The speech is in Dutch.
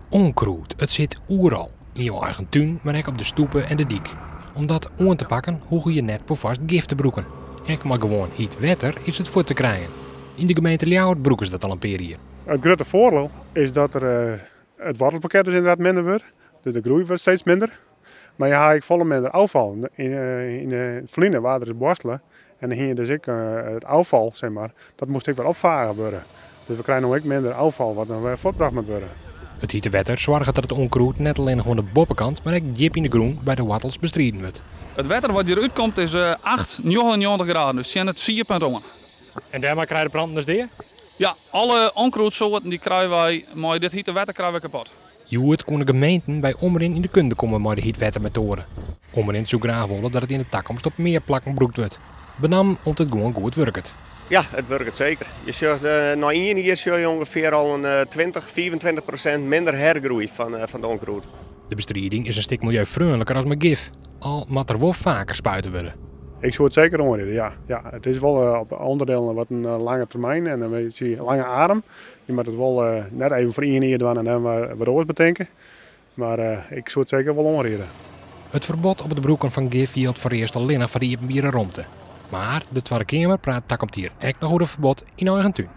Onkruid, het zit overal. In je eigen tuin, maar ook op de stoepen en de dik. Om dat aan te pakken, hoef je net voor vast gif te broeken. En maar gewoon heet wetter is het voor te krijgen. In de gemeente Ljouwert broeken ze dat al een periode. Het grote voordeel is dat het wortelpakket dus inderdaad minder wordt. Dus de groei wordt steeds minder. Maar je haalt volle minder afval. In de verliezen waar er is borstelen. En dan hier dus ook het afval, zeg maar, dat moest ook weer opvaren worden. Dus we krijgen ook minder afval wat dan weer voortgebracht moet worden. Het hitte wetter zorgt dat het onkruid net alleen gewoon de boppenkant, maar ook diep in de groen bij de wortels bestreden wordt. Het wetter wat hieruit komt is 8, 99 graden, dus zijn het 4,1. En daarmee krijgen de planten dus die? Ja, alle onkruidsoorten die krijgen wij, maar dit hitte wetter krijgen we kapot. Joert kon de gemeenten bij Ommerin in de kunde komen met de hietwettermethode. Ommerin zou graag willen dat het in de toekomst op meer plakken gebruikt wordt. Benam omdat het gewoon goed werkt. Ja, het werkt zeker. Je zult, na 1 jaar zul je ongeveer al een 20-24% minder hergroei van de onkruid. De bestrijding is een stuk milieuvriendelijker als met gif. Al moet er wel vaker spuiten worden. Ik zou het zeker omrijden, ja. Ja. Het is wel op onderdeel wat een lange termijn en dan zie je lange adem. Je moet het wel net even voor 1 jaar doen en dan wat oors bedenken. Maar ik zou het zeker wel omrijden. Het verbod op het broeken van gif geldt voor eerst alleen voor die bieren romte. Maar de Tweede Kamer praat hier ook nog over een verbod in eigen tuin.